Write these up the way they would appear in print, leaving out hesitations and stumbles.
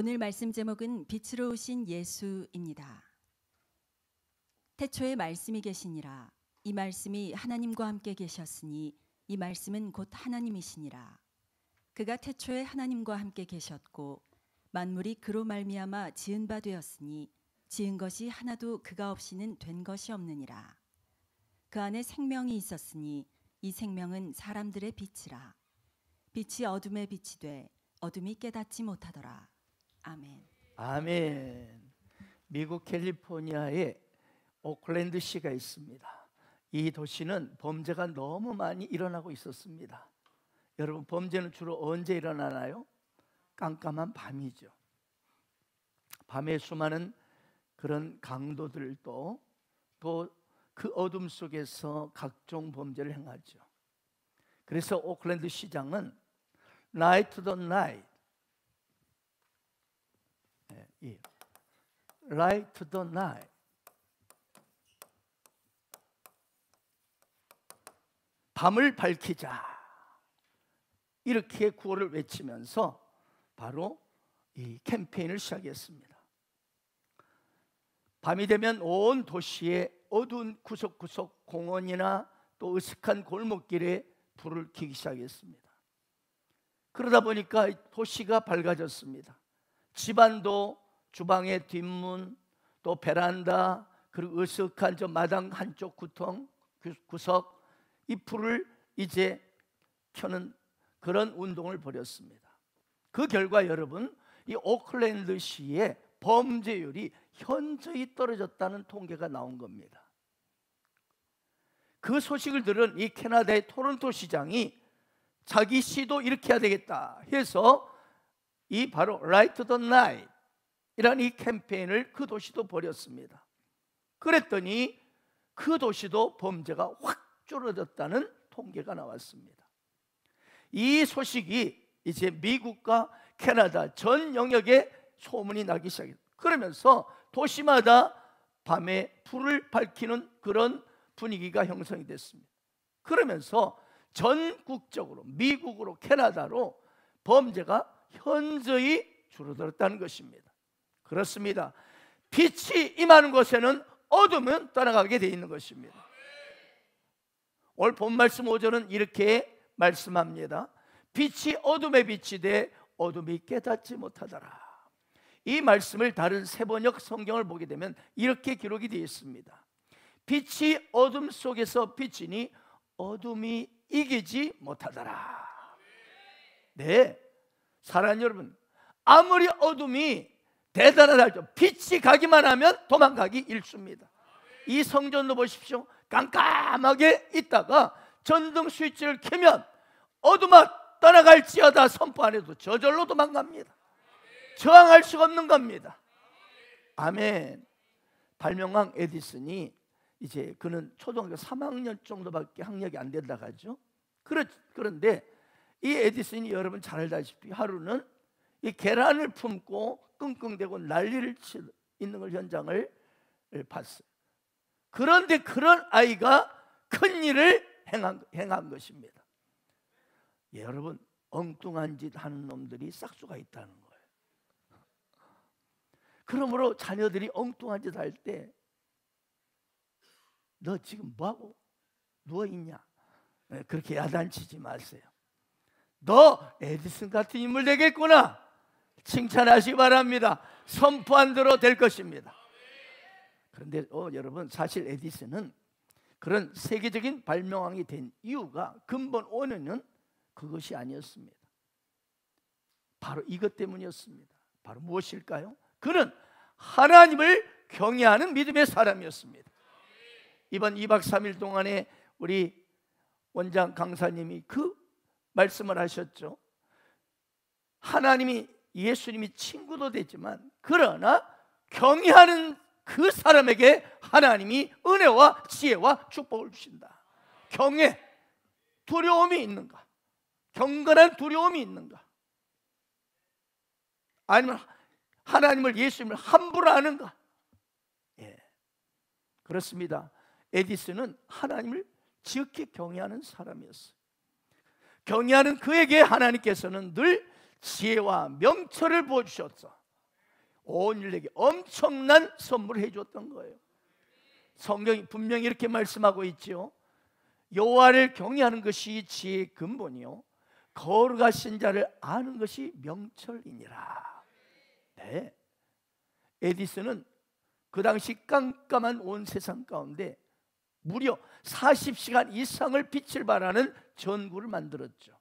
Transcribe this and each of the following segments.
오늘 말씀 제목은 빛으로 오신 예수입니다. 태초에 말씀이 계시니라. 이 말씀이 하나님과 함께 계셨으니 이 말씀은 곧 하나님이시니라. 그가 태초에 하나님과 함께 계셨고 만물이 그로 말미암아 지은 바 되었으니 지은 것이 하나도 그가 없이는 된 것이 없느니라. 그 안에 생명이 있었으니 이 생명은 사람들의 빛이라. 빛이 어둠에 빛이 돼 어둠이 깨닫지 못하더라. 아멘. 아멘. 미국 캘리포니아에 오클랜드시가 있습니다. 이 도시는 범죄가 너무 많이 일어나고 있었습니다. 여러분, 범죄는 주로 언제 일어나나요? 깜깜한 밤이죠. 밤에 수많은 그런 강도들도 또 그 어둠 속에서 각종 범죄를 행하죠. 그래서 오클랜드 시장은 Night to the Night, Light to the Night, 밤을 밝히자, 이렇게 구호를 외치면서 바로 이 캠페인을 시작했습니다. 밤이 되면 온 도시의 어두운 구석구석 공원이나 또 으슥한 골목길에 불을 켜기 시작했습니다. 그러다 보니까 도시가 밝아졌습니다. 집안도 주방의 뒷문, 또 베란다, 그리고 으슥한 저 마당 한쪽 구석, 이 불을 이제 켜는 그런 운동을 벌였습니다. 그 결과 여러분, 이 오클랜드시의 범죄율이 현저히 떨어졌다는 통계가 나온 겁니다. 그 소식을 들은 이 캐나다의 토론토 시장이 자기 시도 이렇게 해야 되겠다 해서 이 바로 Light the Night 이라는 이 캠페인을 그 도시도 벌였습니다. 그랬더니 그 도시도 범죄가 확 줄어들었다는 통계가 나왔습니다. 이 소식이 이제 미국과 캐나다 전 영역에 소문이 나기 시작했어요. 그러면서 도시마다 밤에 불을 밝히는 그런 분위기가 형성이 됐습니다. 그러면서 전국적으로 미국으로 캐나다로 범죄가 현저히 줄어들었다는 것입니다. 그렇습니다. 빛이 임하는 곳에는 어둠은 떠나가게 되어 있는 것입니다. 오늘 본 말씀 5절은 이렇게 말씀합니다. 빛이 어둠에 빛이 돼 어둠이 깨닫지 못하더라. 이 말씀을 다른 세번역 성경을 보게 되면 이렇게 기록이 되어 있습니다. 빛이 어둠 속에서 비치니 어둠이 이기지 못하더라. 네, 사랑하는 여러분, 아무리 어둠이 대단하다 할지라도 빛이 가기만 하면 도망가기 일쑤입니다. 이 성전도 보십시오. 깜깜하게 있다가 전등 스위치를 켜면 어둠아 떠나갈지어다 선포 안 해도 저절로 도망갑니다. 저항할 수가 없는 겁니다. 아멘. 발명왕 에디슨이 이제 그는 초등학교 3학년 정도밖에 학력이 안 된다고 하죠. 그런데 이 에디슨이 여러분 잘 알다시피 하루는 이 계란을 품고 끙끙대고 난리를 치는 걸 현장을 봤어요. 그런데 그런 아이가 큰 일을 행한 것입니다. 예, 여러분, 엉뚱한 짓 하는 놈들이 싹수가 있다는 거예요. 그러므로 자녀들이 엉뚱한 짓 할 때 너 지금 뭐하고 누워있냐? 그렇게 야단치지 마세요. 너 에디슨 같은 인물 되겠구나, 칭찬하시기 바랍니다. 선포한 대로 될 것입니다. 그런데 여러분, 사실 에디슨은 그런 세계적인 발명왕이 된 이유가 근본 원인은 그것이 아니었습니다. 바로 이것 때문이었습니다. 바로 무엇일까요? 그는 하나님을 경외하는 믿음의 사람이었습니다. 이번 2박 3일 동안에 우리 원장 강사님이 그 말씀을 하셨죠. 하나님이, 예수님이 친구도 되지만 그러나 경외하는 그 사람에게 하나님이 은혜와 지혜와 축복을 주신다. 경외, 두려움이 있는가? 경건한 두려움이 있는가? 아니면 하나님을, 예수님을 함부로 아는가? 예, 그렇습니다. 에디슨은 하나님을 지극히 경외하는 사람이었어요. 경외하는 그에게 하나님께서는 늘 지혜와 명철을 부어주셨어. 온 인류에게 엄청난 선물을 해줬던 거예요. 성경이 분명히 이렇게 말씀하고 있죠. 여호와를 경외하는 것이 지혜의 근본이요 거룩하신 자를 아는 것이 명철이니라. 네. 에디슨은 그 당시 깜깜한 온 세상 가운데 무려 40시간 이상을 빛을 발하는 전구를 만들었죠.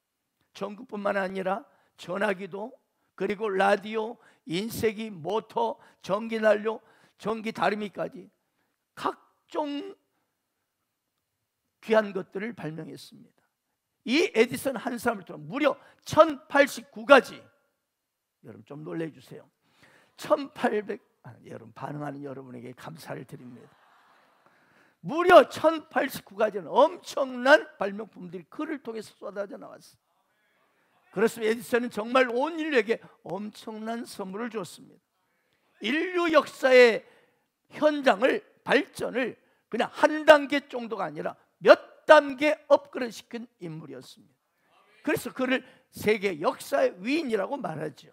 전구뿐만 아니라 전화기도, 그리고 라디오, 인쇄기, 모터, 전기난로, 전기 다리미까지 각종 귀한 것들을 발명했습니다. 이 에디슨 한 사람을 통해 무려 1089가지, 여러분 좀 놀래주세요. 1800, 여러분 반응하는 여러분에게 감사를 드립니다. 무려 1089가지는 엄청난 발명품들이 그를 통해서 쏟아져 나왔어요. 그렇습니다. 에디슨은 정말 온 인류에게 엄청난 선물을 줬습니다. 인류 역사의 현장을, 발전을 그냥 한 단계 정도가 아니라 몇 단계 업그레이드 시킨 인물이었습니다. 그래서 그를 세계 역사의 위인이라고 말하죠.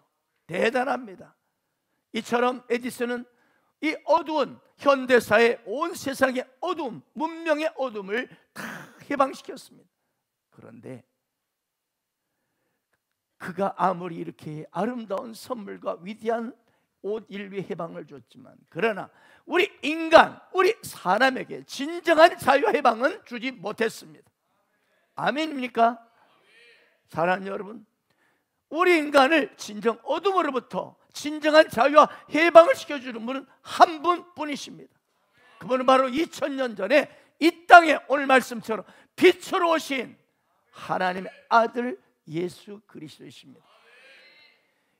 대단합니다. 이처럼 에디슨은 이 어두운 현대사의 온 세상의 어둠, 문명의 어둠을 다 해방시켰습니다. 그런데 그가 아무리 이렇게 아름다운 선물과 위대한 온 인류의 해방을 줬지만, 그러나 우리 인간, 우리 사람에게 진정한 자유 해방은 주지 못했습니다. 아멘입니까? 사랑하는 여러분, 우리 인간을 진정 어둠으로부터 진정한 자유와 해방을 시켜주는 분은 한 분뿐이십니다. 그분은 바로 2000년 전에 이 땅에 오늘 말씀처럼 빛으로 오신 하나님의 아들 예수 그리스도이십니다.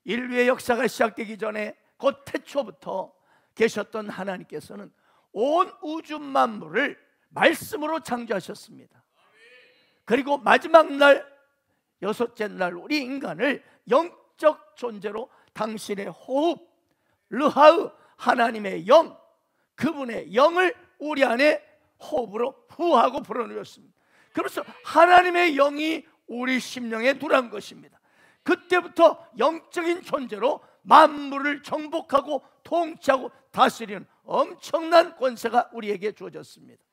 인류의 역사가 시작되기 전에 곧 태초부터 계셨던 하나님께서는 온 우주 만물을 말씀으로 창조하셨습니다. 그리고 마지막 날, 여섯째 날 우리 인간을 영적 존재로 당신의 호흡, 르하으, 하나님의 영, 그분의 영을 우리 안에 호흡으로 후하고 불어넣었습니다. 그래서 하나님의 영이 우리 심령에 들어간 것입니다. 그때부터 영적인 존재로 만물을 정복하고 통치하고 다스리는 엄청난 권세가 우리에게 주어졌습니다.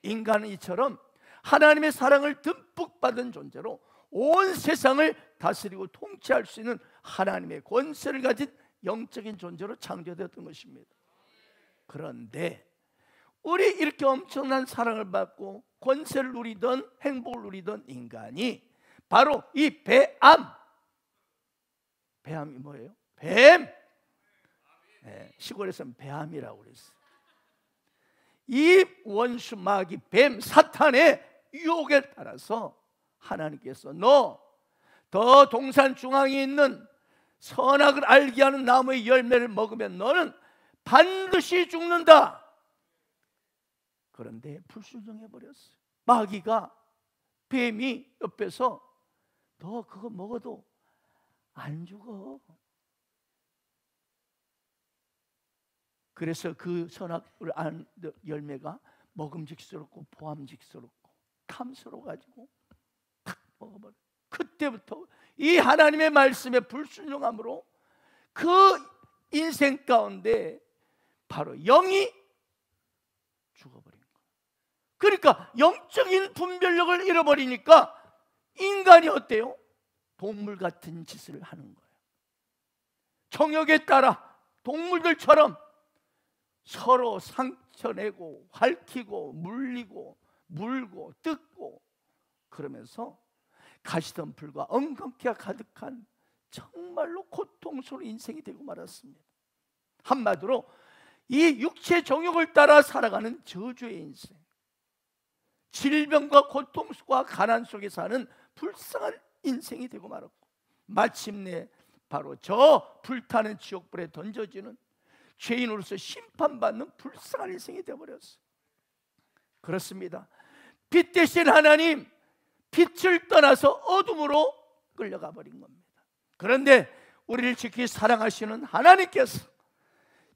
인간은 이처럼 하나님의 사랑을 듬뿍 받은 존재로 온 세상을 다스리고 통치할 수 있는 하나님의 권세를 가진 영적인 존재로 창조되었던 것입니다. 그런데 우리 이렇게 엄청난 사랑을 받고 권세를 누리던, 행복을 누리던 인간이 바로 이 뱀이 뭐예요? 뱀! 네, 시골에서는 뱀이라고 그랬어요. 이 원수 마귀 뱀 사탄의 유혹에 따라서 하나님께서 너 더 동산 중앙에 있는 선악을 알게 하는 나무의 열매를 먹으면 너는 반드시 죽는다. 그런데 불순종해버렸어요. 마귀가, 뱀이 옆에서 너 그거 먹어도 안 죽어. 그래서 그 선악을 아는 열매가 먹음직스럽고 보암직스럽고 탐스러워가지고 탁 먹어버려. 그때부터 이 하나님의 말씀에 불순종함으로 그 인생 가운데 바로 영이 죽어버린 거예요. 그러니까 영적인 분별력을 잃어버리니까 인간이 어때요? 동물 같은 짓을 하는 거예요. 정욕에 따라 동물들처럼 서로 상처내고 핥히고 물리고 물고 뜯고 그러면서 가시덤불과 엉겅퀴가 가득한 정말로 고통스러운 인생이 되고 말았습니다. 한마디로 이 육체 정욕을 따라 살아가는 저주의 인생, 질병과 고통과 가난 속에 사는 불쌍한 인생이 되고 말았고, 마침내 바로 저 불타는 지옥불에 던져지는 죄인으로서 심판받는 불쌍한 인생이 되어버렸어요. 그렇습니다. 빛 대신 하나님, 빛을 떠나서 어둠으로 끌려가 버린 겁니다. 그런데 우리를 지키 사랑하시는 하나님께서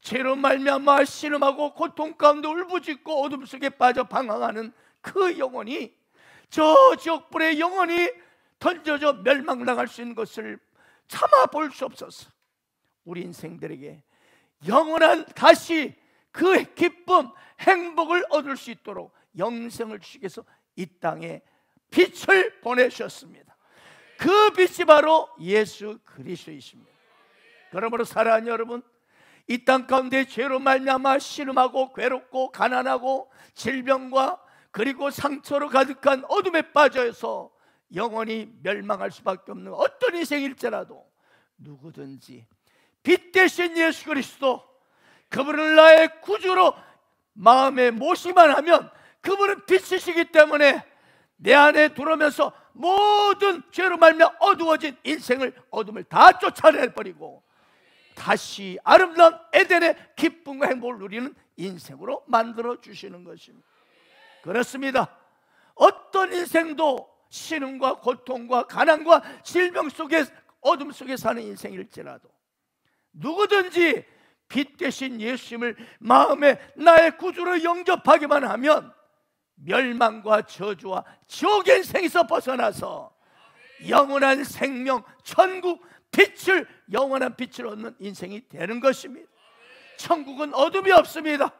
죄로 말미암아 신음하고 고통 가운데 울부짖고 어둠 속에 빠져 방황하는 그 영혼이 저 지옥불에 영원히 던져져 멸망당할 수 있는 것을 참아 볼 수 없어서 우리 인생들에게 영원한 다시 그 기쁨, 행복을 얻을 수 있도록 영생을 주시기 위해서 이 땅에 빛을 보내셨습니다. 그 빛이 바로 예수 그리스도이십니다. 그러므로 사랑하는 여러분, 이 땅 가운데 죄로 말미암아 신음하고 괴롭고 가난하고 질병과 그리고 상처로 가득한 어둠에 빠져서 영원히 멸망할 수밖에 없는 어떤 인생일지라도 누구든지 빛 대신 예수 그리스도, 그분을 나의 구주로 마음에 모시기만 하면 그분은 빛이시기 때문에 내 안에 들어오면서 모든 죄로 말미암아 어두워진 인생을, 어둠을 다 쫓아내버리고 다시 아름다운 에덴의 기쁨과 행복을 누리는 인생으로 만들어 주시는 것입니다. 그렇습니다. 어떤 인생도 신음과 고통과 가난과 질병 속에, 어둠 속에 사는 인생일지라도 누구든지 빛 대신 예수님을 마음에 나의 구주로 영접하기만 하면 멸망과 저주와 지옥의 인생에서 벗어나서 영원한 생명, 천국, 빛을, 영원한 빛을 얻는 인생이 되는 것입니다. 천국은 어둠이 없습니다.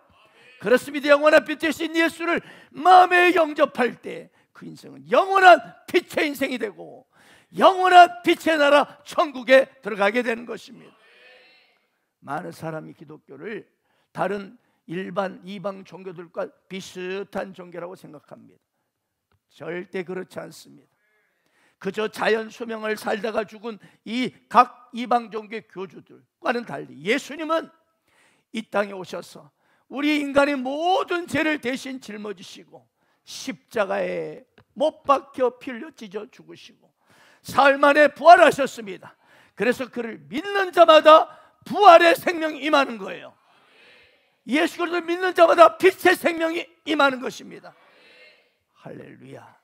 그렇습니다. 영원한 빛 대신 예수를 마음에 영접할 때 그 인생은 영원한 빛의 인생이 되고 영원한 빛의 나라 천국에 들어가게 되는 것입니다. 많은 사람이 기독교를 다른 일반 이방 종교들과 비슷한 종교라고 생각합니다. 절대 그렇지 않습니다. 그저 자연 수명을 살다가 죽은 이 각 이방 종교의 교주들과는 달리 예수님은 이 땅에 오셔서 우리 인간의 모든 죄를 대신 짊어지시고 십자가에 못 박혀 피 흘려 찢어 죽으시고 사흘 만에 부활하셨습니다. 그래서 그를 믿는 자마다 부활의 생명이 임하는 거예요. 예수 그리스도를 믿는 자마다 빛의 생명이 임하는 것입니다. 할렐루야.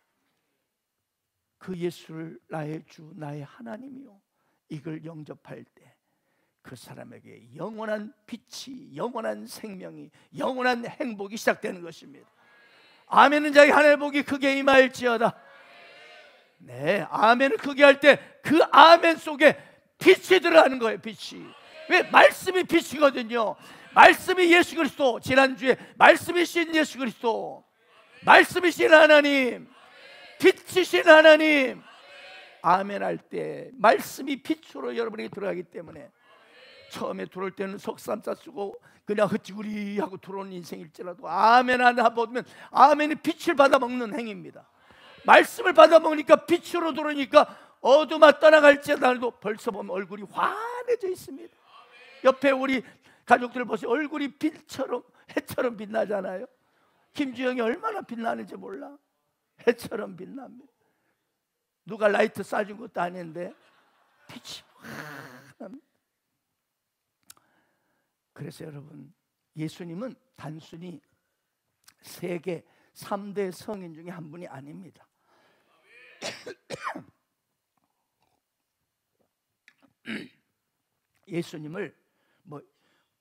그 예수를 나의 주, 나의 하나님이요, 이걸 영접할 때 그 사람에게 영원한 빛이, 영원한 생명이, 영원한 행복이 시작되는 것입니다. 아멘은 자기 하늘의 복이 크게 임할지어다. 네, 아멘을 크게 할 때 그 아멘 속에 빛이 들어가는 거예요. 빛이. 왜? 말씀이 빛이거든요. 말씀이 예수 그리스도. 지난주에 말씀이신 예수 그리스도, 말씀이신 하나님, 빛이신 하나님. 아멘 할 때 말씀이 빛으로 여러분에게 들어가기 때문에 처음에 들어올 때는 속삼자 쓰고 그냥 헛지구리 하고 들어오는 인생일지라도 아멘 하나 보면 아멘이 빛을 받아먹는 행위입니다. 말씀을 받아먹으니까 빛으로 들어오니까 어두마 떠나갈지라도 벌써 보면 얼굴이 환해져 있습니다. 옆에 우리 가족들 보세요. 얼굴이 빛처럼, 해처럼 빛나잖아요. 김주영이 얼마나 빛나는지 몰라. 해처럼 빛납니다. 누가 라이트 쏴준 것도 아닌데 빛이 환합니다. 그래서 여러분, 예수님은 단순히 세계 3대 성인 중에 한 분이 아닙니다. 예수님을 뭐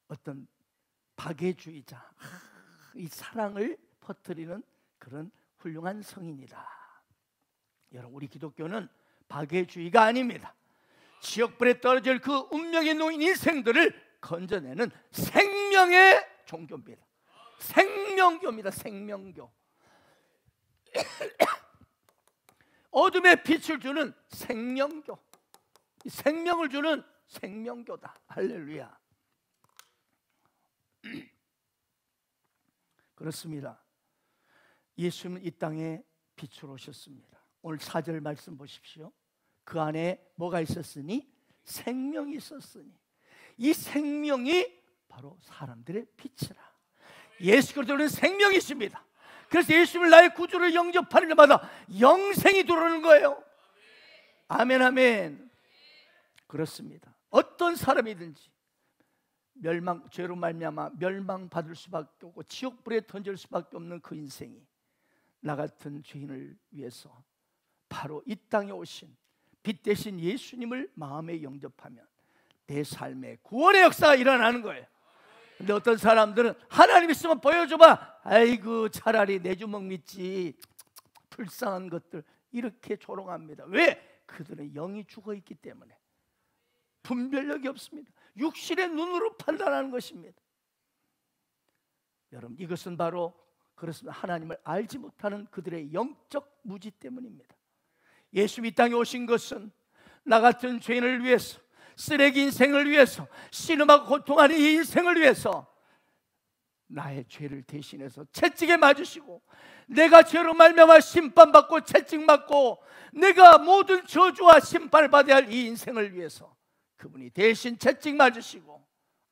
어떤 박애주의자, 이 사랑을 퍼뜨리는 그런 훌륭한 성인이다. 여러분, 우리 기독교는 박애주의가 아닙니다. 지옥불에 떨어질 그 운명에 놓인 인생들을 건져내는 생명의 종교입니다. 생명교입니다. 생명교. 어둠에 빛을 주는 생명교, 생명을 주는 생명교다. 할렐루야. 그렇습니다. 예수님은 이 땅에 빛으로 오셨습니다. 오늘 4절 말씀 보십시오. 그 안에 뭐가 있었으니? 생명이 있었으니. 이 생명이 바로 사람들의 빛이라. 예수 그리스도는 생명이십니다. 그래서 예수님을 나의 구주로 영접하는 자마다 영생이 들어오는 거예요. 아멘, 아멘. 그렇습니다. 어떤 사람이든지 죄로 말미암아 멸망받을 수밖에 없고 지옥불에 던질 수밖에 없는 그 인생이 나 같은 죄인을 위해서 바로 이 땅에 오신 빛 대신 예수님을 마음에 영접하면 내 삶에 구원의 역사가 일어나는 거예요. 근데 어떤 사람들은 하나님 있으면 보여줘봐. 아이고 차라리 내 주먹 믿지. 불쌍한 것들, 이렇게 조롱합니다. 왜? 그들은 영이 죽어있기 때문에 분별력이 없습니다. 육신의 눈으로 판단하는 것입니다. 여러분, 이것은 바로 그렇습니다. 하나님을 알지 못하는 그들의 영적 무지 때문입니다. 예수 이 땅에 오신 것은 나 같은 죄인을 위해서, 쓰레기 인생을 위해서, 신음하고 고통하는 이 인생을 위해서 나의 죄를 대신해서 채찍에 맞으시고, 내가 죄로 말미암아 심판받고 채찍맞고 내가 모든 저주와 심판을 받아야 할 이 인생을 위해서 그분이 대신 채찍 맞으시고,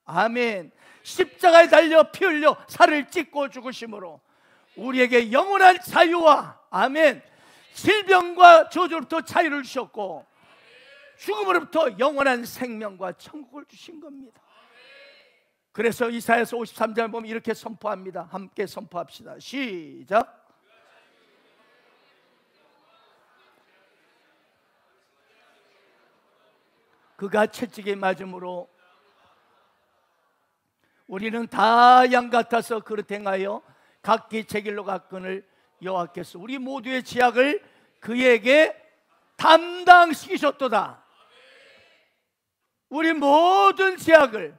아멘, 십자가에 달려 피 흘려 살을 찢고 죽으심으로 우리에게 영원한 자유와, 아멘, 질병과 저주로부터 자유를 주셨고 죽음으로부터 영원한 생명과 천국을 주신 겁니다. 그래서 이사야서 53장을 보면 이렇게 선포합니다. 함께 선포합시다. 시작. 그가 채찍에 맞음으로 우리는 다 양 같아서 그릇 행하여 각기 제 길로 갔거늘 여호와께서 우리 모두의 죄악을 그에게 담당시키셨도다. 우리 모든 죄악을,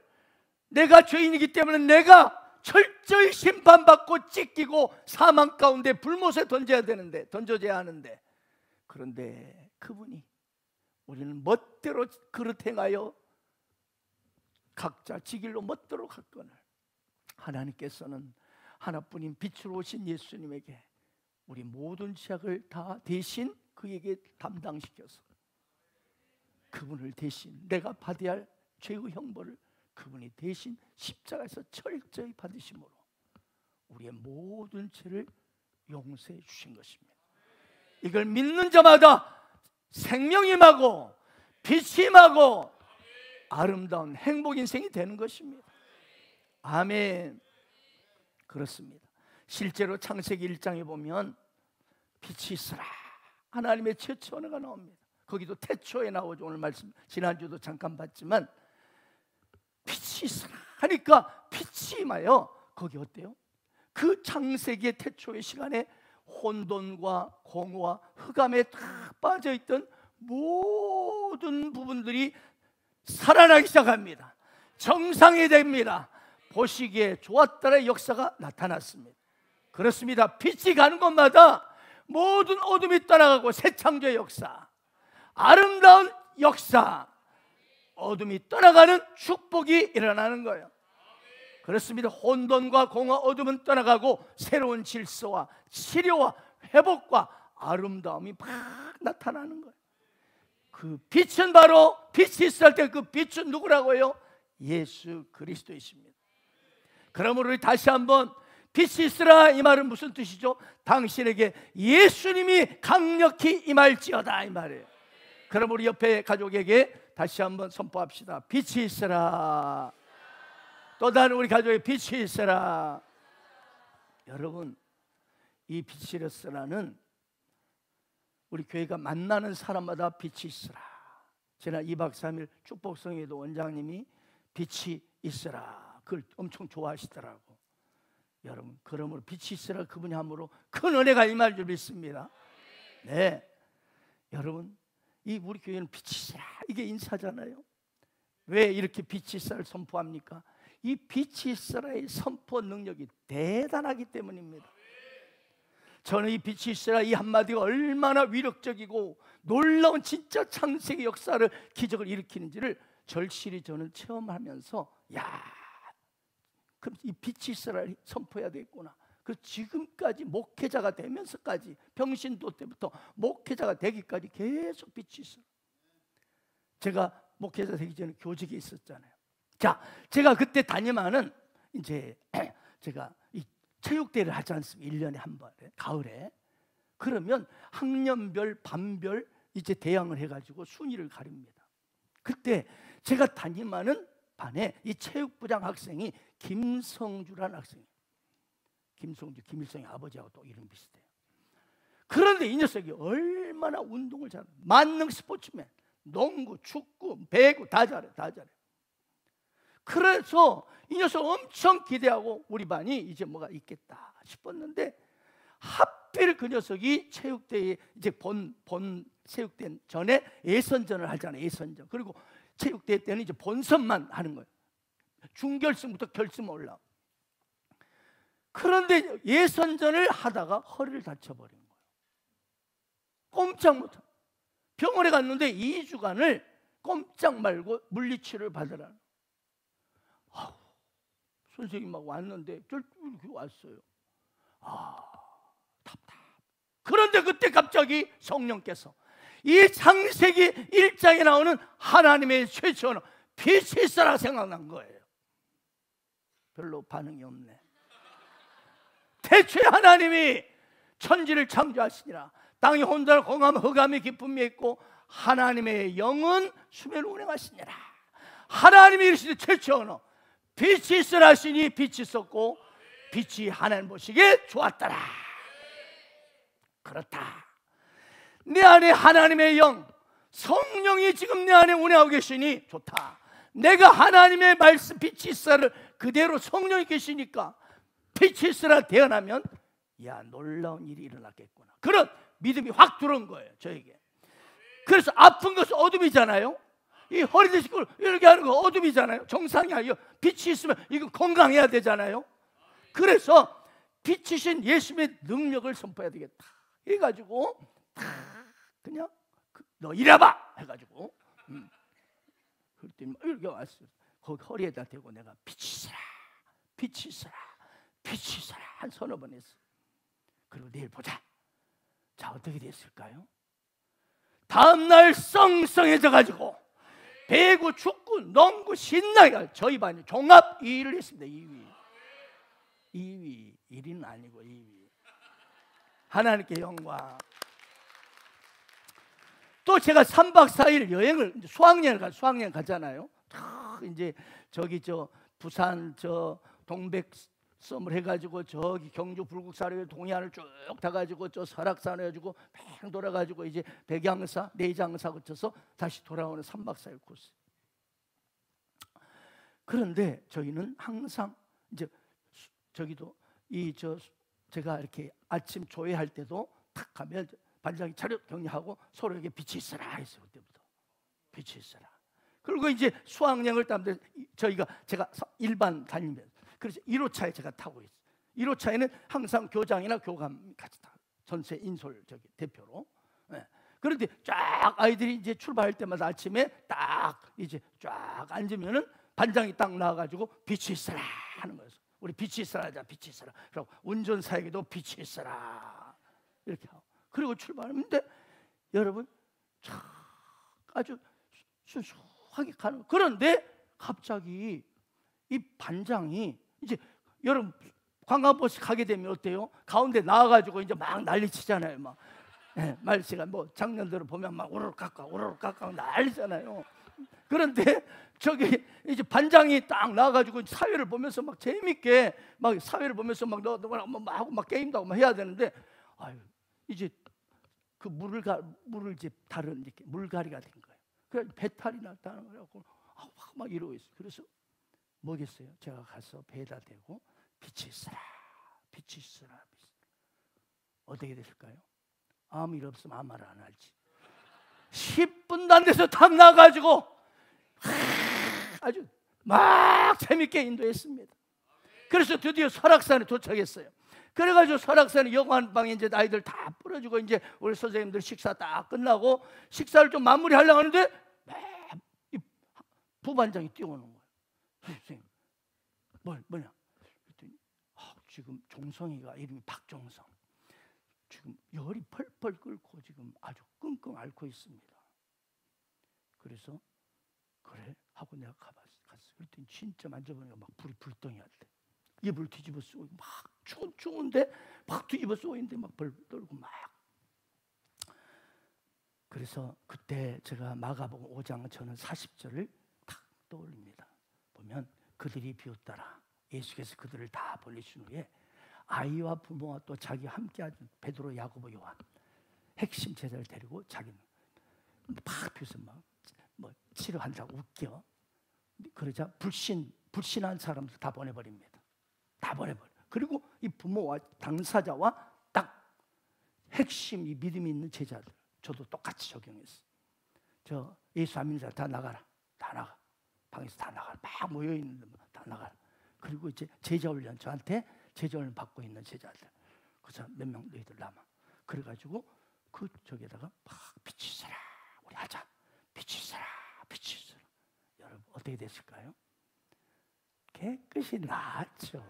내가 죄인이기 때문에 내가 철저히 심판받고 찢기고 사망 가운데 불못에 던져야 되는데, 던져져야 하는데, 그런데 그분이 우리는 멋대로 그릇 행하여 각자 지 길로 멋대로 갔거늘 하나님께서는 하나뿐인 빛으로 오신 예수님에게 우리 모든 죄악을 다 대신 그에게 담당시켜서 그분을 대신 내가 받아야 할 죄의 형벌을 그분이 대신 십자가에서 철저히 받으심으로 우리의 모든 죄를 용서해 주신 것입니다. 이걸 믿는 자마다 생명이 임하고 빛이 임하고 아름다운 행복 인생이 되는 것입니다. 아멘. 그렇습니다. 실제로 창세기 1장에 보면 빛이 있으라, 하나님의 최초 언어가 나옵니다. 거기도 태초에 나오죠. 오늘 말씀 지난주도 잠깐 봤지만 빛이 있으라 하니까 빛이 임하여 거기 어때요? 그 창세기의 태초의 시간에 혼돈과 공허와 흑암에 딱 빠져있던 모든 부분들이 살아나기 시작합니다. 정상이 됩니다. 보시기에 좋았다의 역사가 나타났습니다. 그렇습니다. 빛이 가는 곳마다 모든 어둠이 떠나가고 새 창조의 역사, 아름다운 역사, 어둠이 떠나가는 축복이 일어나는 거예요. 그렇습니다. 혼돈과 공허, 어둠은 떠나가고 새로운 질서와 치료와 회복과 아름다움이 막 나타나는 거예요. 그 빛은 바로, 빛이 있을 때 그 빛은 누구라고요? 예수 그리스도이십니다. 그러므로 우리 다시 한번 빛이 있으라, 이 말은 무슨 뜻이죠? 당신에게 예수님이 강력히 임할지어다, 이 말이에요. 그럼 우리 옆에 가족에게 다시 한번 선포합시다. 빛이 있으라. 또 다른 우리 가족의 빛이 있으라. 여러분, 이 빛이 있으라는 우리 교회가 만나는 사람마다 빛이 있으라. 지난 2박 3일 축복성에도 원장님이 빛이 있으라 그걸 엄청 좋아하시더라고. 여러분, 그러므로 빛이 있으라 그분이 함으로 큰 은혜가 임할 줄 믿습니다. 네, 여러분, 이 우리 교회는 빛이 있으라, 이게 인사잖아요. 왜 이렇게 빛이 있으라를 선포합니까? 이 빛이 있으라의 선포 능력이 대단하기 때문입니다. 저는 이 빛이 있으라 이 한마디가 얼마나 위력적이고 놀라운 진짜 창세기 역사를, 기적을 일으키는지를 절실히 저는 체험하면서, 야, 그럼 이 빛이 있으라를 선포해야 되겠구나. 그 지금까지 목회자가 되면서까지, 평신도 때부터 목회자가 되기까지 계속 빛이 있어요. 제가 목회자 되기 전에 교직에 있었잖아요. 자, 제가 그때 담임하는, 이제 제가 이 체육대회를 하지 않습니까? 1년에 한 번, 가을에. 그러면 학년별, 반별 이제 대항을 해가지고 순위를 가립니다. 그때 제가 담임하는 반에 이 체육부장 학생이 김성주라는 학생이에요. 김성주, 김일성의 아버지하고 또 이름 비슷해요. 그런데 이 녀석이 얼마나 운동을 잘해. 만능 스포츠맨, 농구, 축구, 배구 다 잘해, 다 잘해. 그래서 이 녀석 엄청 기대하고 우리 반이 이제 뭐가 있겠다 싶었는데, 하필 그 녀석이 체육대회, 이제 본 체육대회 전에 예선전을 하잖아요. 예선전. 그리고 체육대회 때는 이제 본선만 하는 거예요. 중결승부터 결승 올라. 그런데 예선전을 하다가 허리를 다쳐버린 거예요. 꼼짝 못하고 병원에 갔는데 2주간을 꼼짝 말고 물리치료를 받으라는. 선생님하고 왔는데 이렇게 왔어요. 답답. 그런데 그때 갑자기 성령께서 이 창세기 1장에 나오는 하나님의 최초는 빛이 있어라 생각난 거예요. 별로 반응이 없네. 태초에 하나님이 천지를 창조하시니라. 땅이 혼자 흑암이 기쁨이 있고 하나님의 영은 수면을 운행하시니라. 하나님이 이르시되 최초 언어 빛이 있으라 하시니 빛이 있었고 빛이 하나님 보시기에 좋았더라. 그렇다. 내 안에 하나님의 영 성령이 지금 내 안에 운행하고 계시니 좋다. 내가 하나님의 말씀 빛이 있어를 그대로 성령이 계시니까 빛이 있으라 대언하면 야 놀라운 일이 일어났겠구나. 그런 믿음이 확 들어온 거예요 저에게. 그래서 아픈 것은 어둠이잖아요. 이 허리 대시고 이렇게 하는 거 어둠이잖아요. 정상이 아니에요. 빛이 있으면 이거 건강해야 되잖아요. 그래서 빛이신 예수님의 능력을 선포해야 되겠다 해가지고 그냥 너 이래봐 해가지고 그랬더니 이렇게 왔어요. 거기 허리에다 대고 내가 빛이 있어라 빛이 있어라 빛이 있어라 한 서너 번 했어요. 그리고 내일 보자. 자 어떻게 됐을까요? 다음날 썽썽해져가지고 배구, 축구, 농구 신나게 저희 반이 종합 2위를 했습니다. 2위 1위는 아니고 2위. 하나님께 영광. 또 제가 3박 4일 여행을 수학여행 가잖아요. 이제 저기 부산 동백섬을 해가지고 저기 경주 불국사를 동해안을 쭉 타가지고 설악산 해가지고 팽 돌아가지고 이제 백양사 내장사 거쳐서 다시 돌아오는 3박 4일 코스. 그런데 저희는 항상 이제 저기도 제가 이렇게 아침 조회할 때도 탁 가면 반장이 차렷 격려하고 서로에게 빛이 있어라 했어요. 그때부터 빛이 있어라. 그리고 이제 수학여행을 따는데 제가 일반 다니면서 그래서 1호차에 제가 타고 있어요. 1호차에는 항상 교장이나 교감 같이 타. 전체 인솔 대표로. 네. 그런데 쫙 아이들이 이제 출발할 때마다 아침에 딱 이제 쫙 앉으면은 반장이 딱 나와가지고 빛이 있어라 하는 거예요. 우리 빛이 있어라 하자. 빛이 있어라. 그리고 운전사에게도 빛이 있어라 이렇게 하고 그리고 출발하는데 여러분 아주 순수하게 가는. 그런데 갑자기 이 반장이 이제 여러분 관광버스 가게 되면 어때요? 가운데 나와가지고 이제 막 난리치잖아요. 막 말씨가 뭐 작년대로 보면 막 우르르 깎아 난리잖아요. 그런데 저기 이제 반장이 딱 나와가지고 사회를 보면서 막 재밌게 막 사회를 보면서 막 하고 막 게임도 하고 막 해야 되는데 이제 그 물을 이제 다른 이렇게 물갈이가 된 거예요. 그래 배탈이 났다는 거라고 막 이러고 있어요. 그래서 뭐겠어요? 제가 가서 배에다 대고 빛이 있어라 빛이 있어라 어떻게 됐을까요? 아무 일 없으면 아무 말 안 할지 10분도 안 돼서 탁 나가지고 아주 막 재밌게 인도했습니다. 그래서 드디어 설악산에 도착했어요. 그래가지고 설악산에 여관방에 이제 아이들 다 뿌려주고 이제 우리 선생님들 식사 딱 끝나고 식사를 좀 마무리하려고 하는데 이 부반장이 뛰어오는 거예요. 선생님 뭐냐? 그랬더니 지금 종성이가 이름이 박종성 지금 열이 펄펄 끓고 지금 아주 끙끙 앓고 있습니다. 그래서 그래 하고 내가 갔어. 그랬더니 진짜 만져보니까 막 불이 불덩이 할 때 입을 뒤집어 쓰고 막 추운데 막 뒤집어 쓰고 있는데 막 벌 떨고 막. 그래서 그때 제가 마가복음 5장 저는 40절을 탁 떠올립니다. 보면 그들이 비웃더라. 예수께서 그들을 다 벌리신 후에 아이와 부모와 또 자기 함께하던 베드로, 야고보, 요한 핵심 제자를 데리고 자기는 막 비웃어 뭐 치료한다고 웃겨. 그러자 불신한 사람들 다 보내버립니다. 다 보내버려. 그리고 이 부모와 당사자와 딱 핵심 이 믿음이 있는 제자들 저도 똑같이 적용했어. 저 예수 안 믿는 사람 다 나가라. 다 다 나가. 방에서 다 나가. 막 모여 있는데 다 나가. 그리고 이제 제자 훈련, 저한테 제자 훈련 받고 있는 제자들, 그 사람 몇 명 너희들 남아. 그래가지고 그 저기에다가 막 빛이 있어라, 우리 하자. 빛이 있어라, 빛이 있어라. 여러분 어떻게 됐을까요? 깨끗이 나았죠.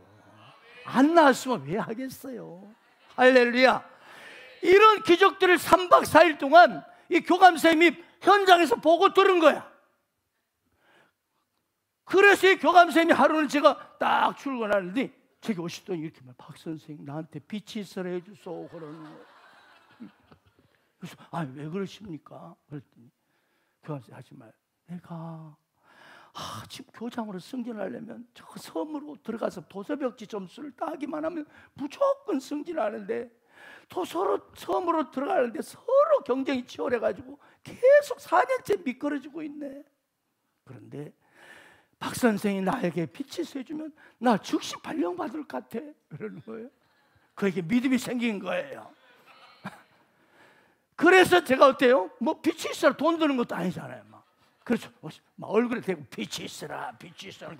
안 나았으면 왜 하겠어요? 할렐루야. 이런 기적들을 3박 4일 동안 이 교감선생님이 현장에서 보고 들은 거야. 그래서 이 교감선생님이 하루는 제가 딱 출근하는데 저기 오시더니 이렇게 말, 박 선생님 나한테 빛이 있어라 해주소 그러는 거예요. 그래서 왜 그러십니까? 그랬더니 교감선생님 하지 말, 내가 지금 교장으로 승진하려면 저 섬으로 들어가서 도서벽지 점수를 따기만 하면 무조건 승진하는데 또 서로 섬으로 들어가는데 서로 경쟁이 치열해가지고 계속 4년째 미끄러지고 있네. 그런데 박 선생이 나에게 빛이 쐬주면 나 즉시 발령받을 것 같아 그러는 거예요. 그에게 믿음이 생긴 거예요. 그래서 제가 어때요? 뭐 빛이 있어라 돈 드는 것도 아니잖아요. 그렇죠. 막 얼굴에 대고 빛이 있어라, 빛이 있어라.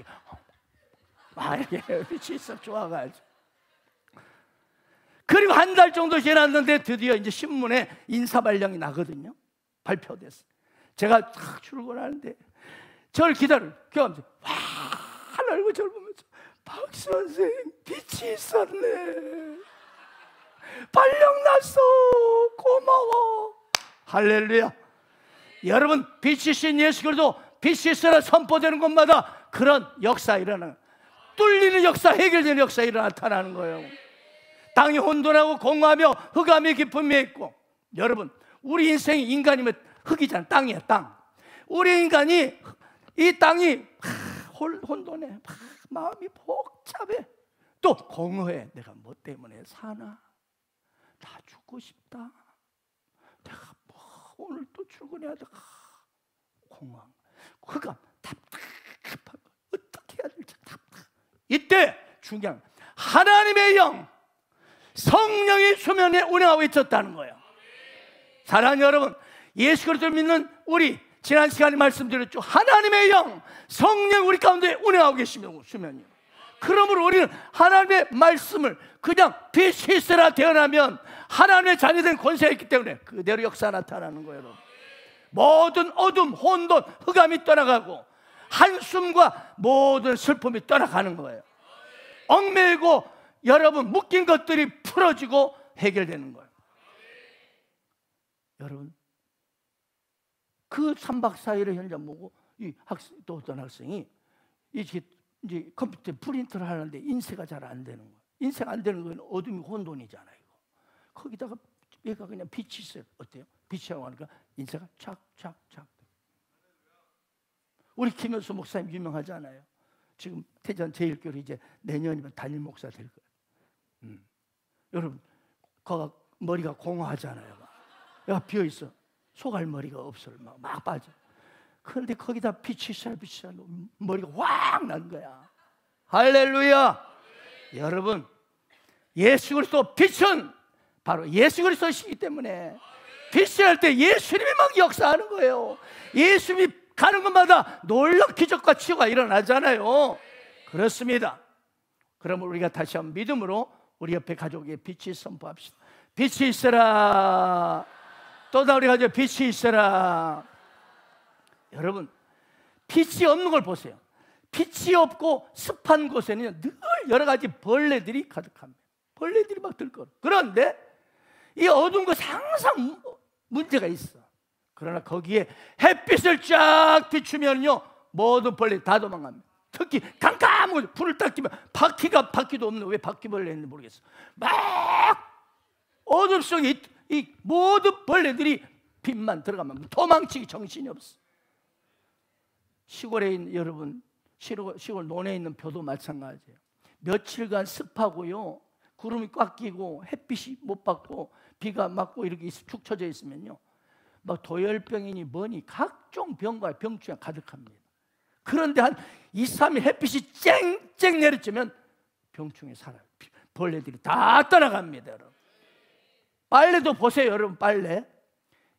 이렇게 빛이 있어 좋아가지고. 그리고 한 달 정도 지났는데 드디어 이제 신문에 인사 발령이 나거든요. 발표됐어. 제가 탁 출근하는데 저를 기다려. 교감선생님 와 얼굴 저를 보면서 박 선생님 빛이 있었네. 발령 났어. 고마워. 할렐루야. 여러분 빛이 신 예수 그리스도 빛이 있어라 선포되는 곳마다 그런 역사 일어나는, 뚫리는 역사, 해결되는 역사 나타나는 거예요. 땅이 혼돈하고 공허하며 흑암의 기쁨이 있고, 여러분 우리 인생이 인간이면 흙이잖아. 땅이야 땅. 우리 인간이 이 땅이 혼돈해, 마음이 복잡해, 또 공허해. 내가 뭐 때문에 사나? 다 죽고 싶다. 내가 오늘 또 출근해야 돼. 공허한 흑암, 답답한 거. 어떻게 해야 될지 답답. 이때 중요한 하나님의 영, 성령이 수면에 운행하고 있었다는 거예요. 사랑하는 여러분, 예수 그리스도를 믿는 우리, 지난 시간에 말씀드렸죠. 하나님의 영, 성령 우리 가운데 운행하고 계십니다. 수면이. 그러므로 우리는 하나님의 말씀을 그냥 빛이 있어라 태어나면 하나님의 자녀된 권세가 있기 때문에 그대로 역사 나타나는 거예요. 여러분. 모든 어둠, 혼돈, 흑암이 떠나가고 한숨과 모든 슬픔이 떠나가는 거예요. 얽매이고 여러분 묶인 것들이 풀어지고 해결되는 거예요. 여러분 그 3박 4일의 현장 보고 또 어떤 학생이 이제 컴퓨터에 프린터를 하는데 인쇄가 잘 안 되는 거예요. 인쇄가 안 되는 건 어둠이 혼돈이잖아요. 거기다가 얘가 그냥 빛이 있어요. 어때요? 빛이라고 하니까 인쇄가 착착착. 우리 김현수 목사님 유명하잖아요. 지금 태전 제1교회 이제 내년이면 담임 목사 될 거예요. 여러분 거가 머리가 공허하잖아요. 야 비어 있어. 소갈머리가 없어. 막 빠져. 그런데 거기다 빛이 있어요. 빛이 있어요. 머리가 확 난 거야. 할렐루야. 여러분 예수 그리스도 빛은 바로 예수 그리스도시기 때문에 빛이 날 때 예수님이 막 역사하는 거예요. 예수님이 가는 곳마다 놀라운 기적과 치유가 일어나잖아요. 그렇습니다. 그러면 우리가 다시 한번 믿음으로 우리 옆에 가족에게 빛이 선포합시다. 빛이 있어라. 또 우리 가족에 빛이 있어라. 여러분 빛이 없는 걸 보세요. 빛이 없고 습한 곳에는 늘 여러 가지 벌레들이 가득합니다. 벌레들이 막 들거려. 그런데 이 어두운 곳에 항상 문제가 있어. 그러나 거기에 햇빛을 쫙 비추면요 모든 벌레 다 도망갑니다. 특히 깜깜하고 불을 딱 켜면 바퀴도 없는, 왜 바퀴벌레 있는지 모르겠어. 막 어둠 속에 이 모든 벌레들이 빛만 들어가면 도망치기 정신이 없어. 시골에 있는 여러분, 시골 논에 있는 벼도 마찬가지예요. 며칠간 습하고요 구름이 꽉 끼고 햇빛이 못 받고 비가 맞고 이렇게 축 처져 있으면요 막 도열병이니 뭐니 각종 병과 병충해가 가득합니다. 그런데 한 2, 3일 햇빛이 쨍쨍 내리쬐면 병충해 살아요. 벌레들이 다 떠나갑니다. 여러분 빨래도 보세요. 여러분 빨래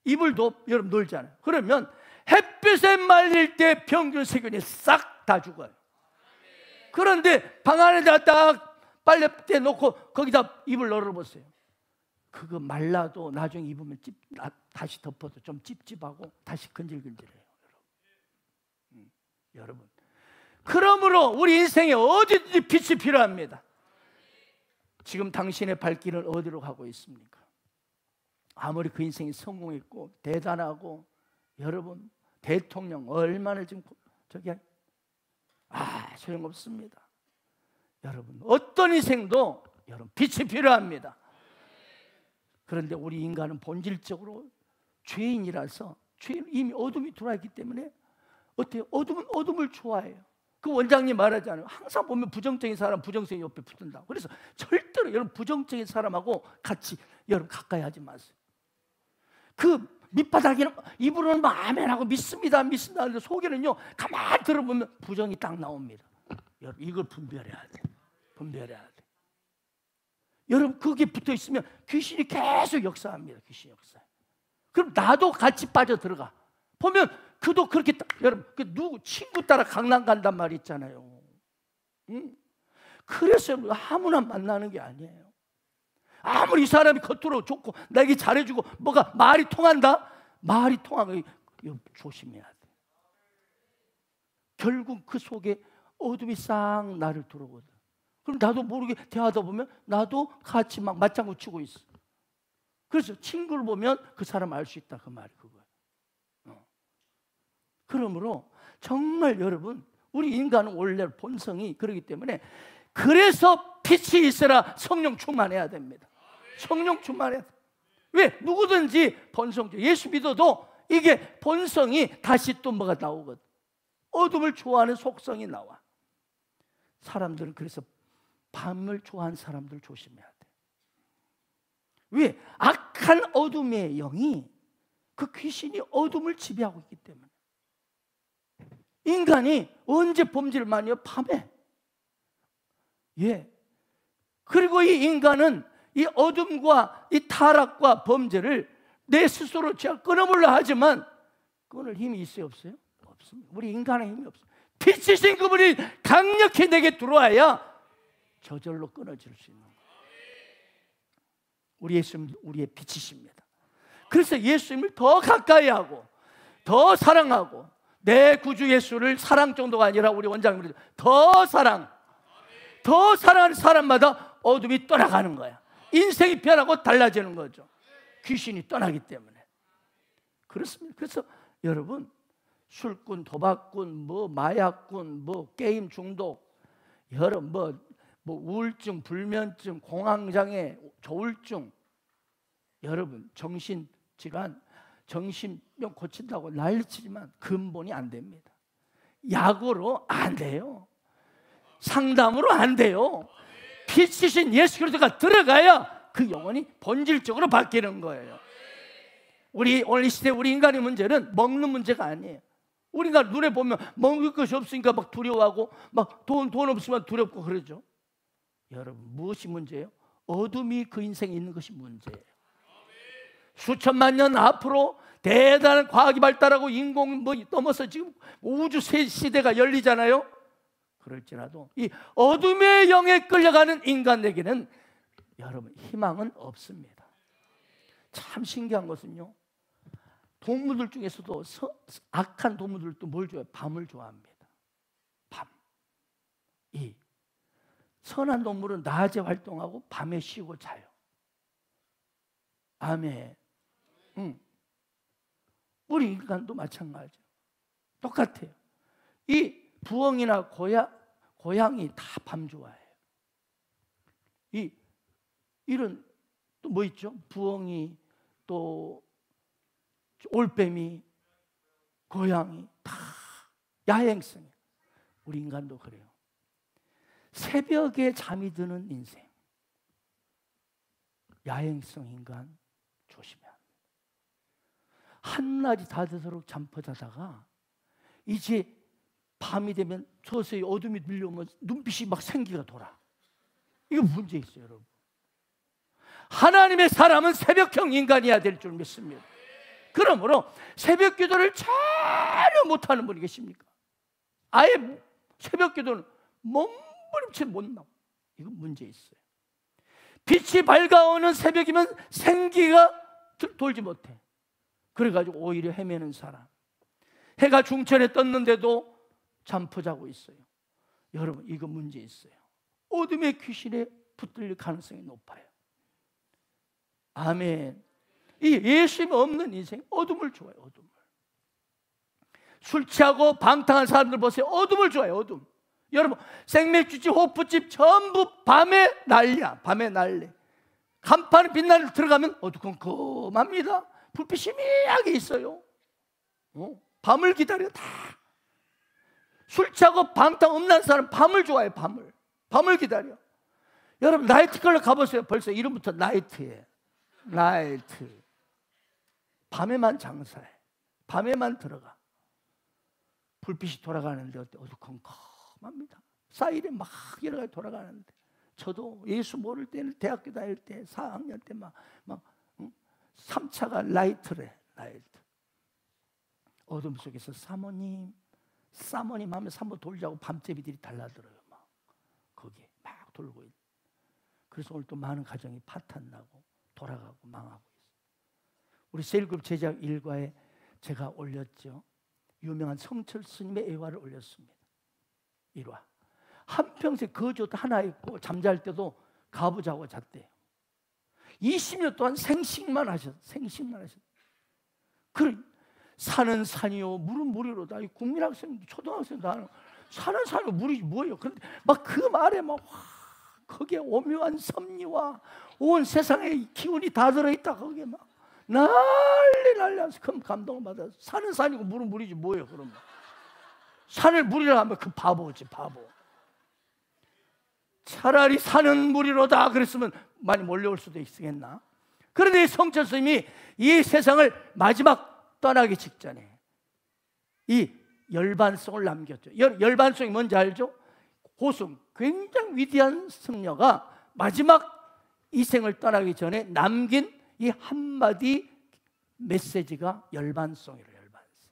이불도 여러분 놀잖아요. 그러면 햇빛 햇볕에 말릴 때 병균 세균이 싹 다 죽어요. 그런데 방 안에다 딱 빨래대 놓고 거기다 이불 널어보세요. 그거 말라도 나중에 입으면 다시 덮어도 좀 찝찝하고 다시 근질근질해요. 여러분, 그러므로 우리 인생에 어디든지 빛이 필요합니다. 지금 당신의 발길은 어디로 가고 있습니까? 아무리 그 인생이 성공했고 대단하고 여러분 대통령 얼마나 지금 소용없습니다. 여러분 어떤 인생도 여러분 빛이 필요합니다. 그런데 우리 인간은 본질적으로 죄인이라서 이미 어둠이 들어와 있기 때문에 어때요? 어둠은 어둠을 좋아해요. 그 원장님 말하잖아요. 항상 보면 부정적인 사람 부정적인 옆에 붙는다. 그래서 절대로 여러분 부정적인 사람하고 같이 여러분 가까이 하지 마세요. 그 밑바닥에는 입으로는 아멘하고 믿습니다 하는데 속에는요 가만히 들어보면 부정이 딱 나옵니다. 여러분 이걸 분별해야 돼. 분별해야 돼. 여러분 거기에 붙어 있으면 귀신이 계속 역사합니다. 귀신이 역사해. 그럼 나도 같이 빠져 들어가. 보면 그도 그렇게 여러분 누구 친구 따라 강남 간단 말이 있잖아요. 그래서 아무나 만나는 게 아니에요. 아무리 이 사람이 겉으로 좋고 나에게 잘해주고 뭐가 말이 통한다? 말이 통하고 조심해야 돼. 결국 그 속에 어둠이 싹 나를 들어오거든. 그럼 나도 모르게 대하다 보면 나도 같이 막 맞장구 치고 있어. 그래서 친구를 보면 그 사람 알 수 있다. 그 말이 그거야. 그러므로 정말 여러분 우리 인간은 원래 본성이 그러기 때문에 그래서 빛이 있어라 성령 충만해야 됩니다. 성령 충만해야 돼. 왜? 누구든지 본성적 예수 믿어도 이게 본성이 다시 또 뭐가 나오거든. 어둠을 좋아하는 속성이 나와. 사람들은 그래서 밤을 좋아하는 사람들 조심해야 돼. 왜? 악한 어둠의 영이 그 귀신이 어둠을 지배하고 있기 때문에. 인간이 언제 범죄를 많이 해요? 밤에. 예. 그리고 이 인간은 이 어둠과 이 타락과 범죄를 내 스스로 제가 끊어보려 하지만 끊을 힘이 있어요? 없어요? 없습니다. 우리 인간의 힘이 없어요. 빛이신 그분이 강력히 내게 들어와야 저절로 끊어질 수 있는 거예요. 우리 예수님 우리의 빛이십니다. 그래서 예수님을 더 가까이 하고 더 사랑하고 내 구주 예수를 사랑 정도가 아니라 우리 원장님 더 사랑하는 사람마다 어둠이 떠나가는 거야. 인생이 변하고 달라지는 거죠. 귀신이 떠나기 때문에. 그렇습니다. 그래서 여러분 술꾼, 도박꾼, 뭐 마약꾼, 뭐 게임 중독, 여러분 뭐 우울증, 불면증, 공황장애, 조울증, 여러분 정신질환, 정신병 고친다고 난리치지만 근본이 안 됩니다. 약으로 안 돼요. 상담으로 안 돼요. 빛이신 예수 그리스도가 들어가야 그 영혼이 본질적으로 바뀌는 거예요. 우리 오늘 이 시대 우리 인간의 문제는 먹는 문제가 아니에요. 우리가 눈에 보면 먹을 것이 없으니까 막 두려워하고 막 돈 없으면 두렵고 그러죠. 여러분 무엇이 문제예요? 어둠이 그 인생에 있는 것이 문제예요. 수천만 년 앞으로 대단한 과학이 발달하고 인공 넘어서 지금 우주 시대가 열리잖아요. 그럴지라도 이 어둠의 영에 끌려가는 인간에게는 여러분 희망은 없습니다. 참 신기한 것은요, 동물들 중에서도 악한 동물들도 뭘 좋아해요? 밤을 좋아합니다. 밤. 이 선한 동물은 낮에 활동하고 밤에 쉬고 자요. 아멘. 우리 인간도 마찬가지죠. 똑같아요. 이 부엉이나 고양이 다 밤 좋아해요. 이런 또 뭐 있죠? 부엉이, 또 올빼미, 고양이 다 야행성이에요. 우리 인간도 그래요. 새벽에 잠이 드는 인생, 야행성 인간 조심해야 합니다. 한낮이 다 되도록 잠퍼 자다가 이제 밤이 되면 서서히 어둠이 밀려오면 눈빛이 막 생기가 돌아. 이거 문제 있어요, 여러분. 하나님의 사람은 새벽형 인간이어야 될 줄 믿습니다. 그러므로 새벽 기도를 전혀 못하는 분이 계십니까? 아예 새벽 기도는 몸부림치 못 나와. 이건 문제 있어요. 빛이 밝아오는 새벽이면 생기가 돌지 못해. 그래가지고 오히려 헤매는 사람, 해가 중천에 떴는데도 잠포 자고 있어요. 여러분, 이거 문제 있어요. 어둠의 귀신에 붙들릴 가능성이 높아요. 아멘. 이 예수님 없는 인생, 어둠을 좋아해요. 어둠을. 술 취하고 방탕한 사람들 보세요. 어둠을 좋아해요. 어둠. 여러분, 생맥주집, 호프집 전부 밤에 난리야. 밤에 난리. 간판에 빛나는 들어가면 어두컴컴합니다. 불빛이 미하게 있어요. 밤을 기다려. 다 술 취하고 방탕 음란 사람 밤을 좋아해요. 밤을 기다려. 여러분, 나이트클럽 가보세요. 벌써 이름부터 나이트예요. 나이트. 밤에만 장사해. 밤에만 들어가. 불빛이 돌아가는데 어두컴컴합니다. 사이렌 막 여러 가지 돌아가는데, 저도 예수 모를 때는 대학교 다닐 때 4학년 때 막 3차가 라이트래. 라이트. 어둠 속에서 사모님 하면 사모 돌자고 밤제비들이 달라들어요. 막 거기에 막 돌고 있는. 그래서 오늘 또 많은 가정이 파탄나고 돌아가고 망하고 있어요. 우리 셀그룹 제작 일과에 제가 올렸죠. 유명한 성철 스님의 애화를 올렸습니다. 1화. 한평생 거저 하나 있고 잠잘 때도 가부자고 잤대요. 20년 동안 생식만 하셨어요. 그래, 산은 산이요 물은 물이로다. 국민학생, 초등학생도 하는 산은 산이요 물이 뭐예요? 그런데 막 그 말에 막 거기에 오묘한 섭리와 온 세상의 기운이 다 들어있다. 거기에 막 난리나서 큰 감동을 받아서, 산은 산이고 물은 물이지 뭐예요? 그러면 산을 물이라 하면 그 바보지, 바보. 차라리 산은 물이로다 그랬으면 많이 몰려올 수도 있겠나? 그런데 성철 스님이 이 세상을 마지막 떠나기 직전에 이 열반송을 남겼죠. 열반송이 뭔지 알죠? 고승, 굉장히 위대한 승려가 마지막 이 생을 떠나기 전에 남긴 이 한마디 메시지가 열반송이래요. 열반송.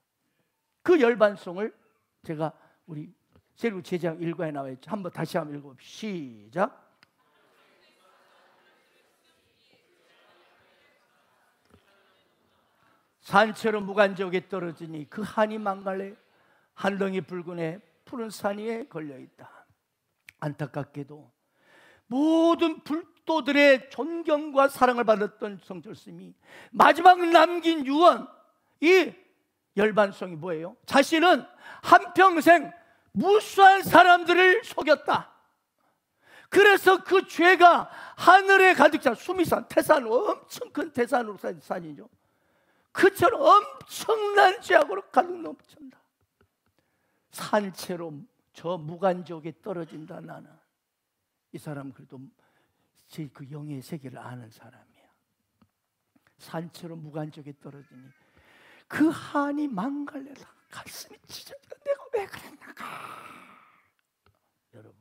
그 열반송을 제가 우리 셀그룹 제작 일과에 나와 있죠. 한번 다시 한번 읽어봅시다. 시작. 산처럼 무간지옥에 떨어지니 그 한이 망갈래 한덩이 붉은에 푸른 산 위에 걸려있다. 안타깝게도 모든 불도들의 존경과 사랑을 받았던 성철 스님이 마지막 남긴 유언, 이 열반송이 뭐예요? 자신은 한평생 무수한 사람들을 속였다. 그래서 그 죄가 하늘에 가득 차. 수미산, 태산, 엄청 큰 태산으로 산이죠. 그처럼 엄청난 죄악으로 가득 넘친다. 산채로 저 무간지옥에 떨어진다. 나는 이 사람은 그래도 제 그 영의 세계를 아는 사람이야. 산채로 무간지옥에 떨어지니 그 한이 망갈래다. 가슴이 찢어져. 내가 왜 그랬나가. 여러분,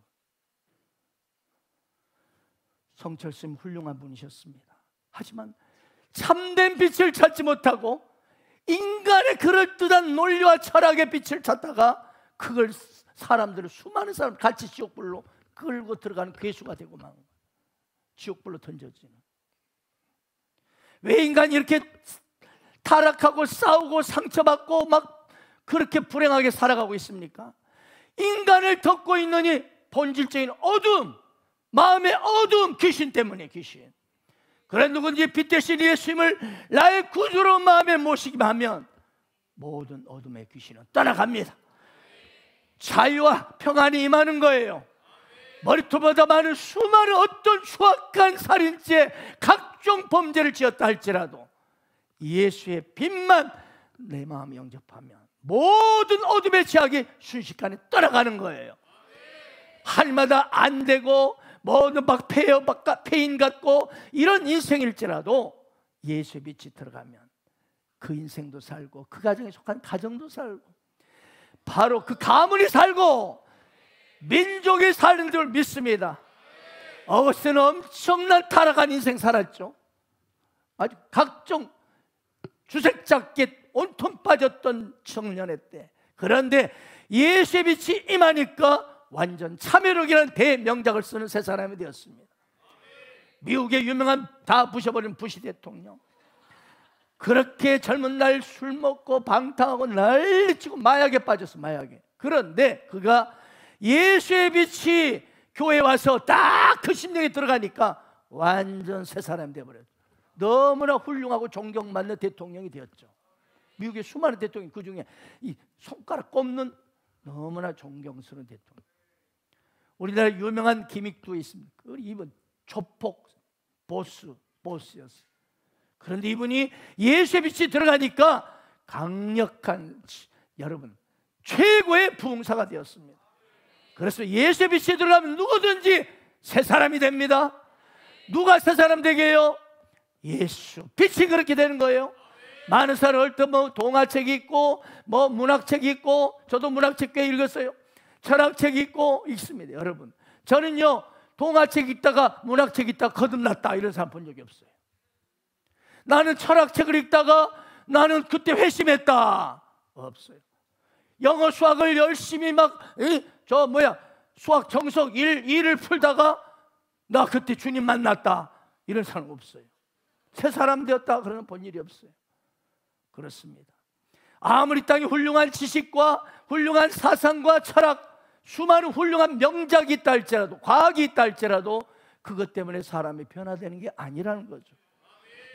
성철 스님 훌륭한 분이셨습니다. 하지만 참된 빛을 찾지 못하고 인간의 그럴듯한 논리와 철학의 빛을 찾다가 그걸 사람들을, 수많은 사람 같이 지옥불로 끌고 들어가는 괴수가 되고 막 지옥불로 던져지는. 왜 인간이 이렇게 타락하고 싸우고 상처받고 막 그렇게 불행하게 살아가고 있습니까? 인간을 덮고 있는 이 본질적인 어둠, 마음의 어둠, 귀신 때문에. 귀신. 그래, 누군지 빛 대신 예수님을 나의 구주로 마음에 모시기만 하면 모든 어둠의 귀신은 떠나갑니다. 자유와 평안이 임하는 거예요. 머리털보다 많은 수많은 어떤 수악한 살인죄, 각종 범죄를 지었다 할지라도 예수의 빛만 내 마음에 영접하면 모든 어둠의 죄악이 순식간에 떠나가는 거예요. 할마다 안 되고 모든 막 폐인 같고 이런 인생일지라도 예수의 빛이 들어가면 그 인생도 살고 그 가정에 속한 가정도 살고 바로 그 가문이 살고 민족이 사는 줄 믿습니다. 어거스틴은 엄청난 타락한 인생 살았죠. 아주 각종 주색잡게 온통 빠졌던 청년의 때, 그런데 예수의 빛이 임하니까 완전 참회록이라는 대명작을 쓰는 세 사람이 되었습니다. 미국의 유명한 다 부셔버린 부시 대통령, 그렇게 젊은 날 술 먹고 방탕하고 난리치고 마약에 빠졌어, 마약에. 그런데 그가 예수의 빛이 교회에 와서 딱 그 심령에 들어가니까 완전 새 사람이 되어버렸어요. 너무나 훌륭하고 존경받는 대통령이 되었죠. 미국의 수많은 대통령, 그 중에 이 손가락 꼽는 너무나 존경스러운 대통령. 우리나라 유명한 기믹도 있습니다. 이분 조폭 보스였어요. 그런데 이분이 예수의 빛이 들어가니까 강력한, 여러분, 최고의 부흥사가 되었습니다. 그래서 예수의 빛이 들어가면 누구든지 새 사람이 됩니다. 누가 새 사람 되게 해요? 예수 빛이 그렇게 되는 거예요. 많은 사람 올 때 뭐 동화책이 있고 뭐 문학책이 있고, 저도 문학책 꽤 읽었어요. 철학책이 있고 있습니다. 여러분, 저는요 동화책 읽다가 문학책 읽다가 거듭났다 이런 사람 본 적이 없어요. 나는 철학책을 읽다가 나는 그때 회심했다, 없어요. 영어 수학을 열심히 수학 정석 1을 풀다가 나 그때 주님 만났다 이런 사람 없어요. 새 사람 되었다 그러는 본 일이 없어요. 그렇습니다. 아무리 땅에 훌륭한 지식과 훌륭한 사상과 철학, 수많은 훌륭한 명작이 있다 할지라도, 과학이 있다 할지라도 그것 때문에 사람이 변화되는 게 아니라는 거죠.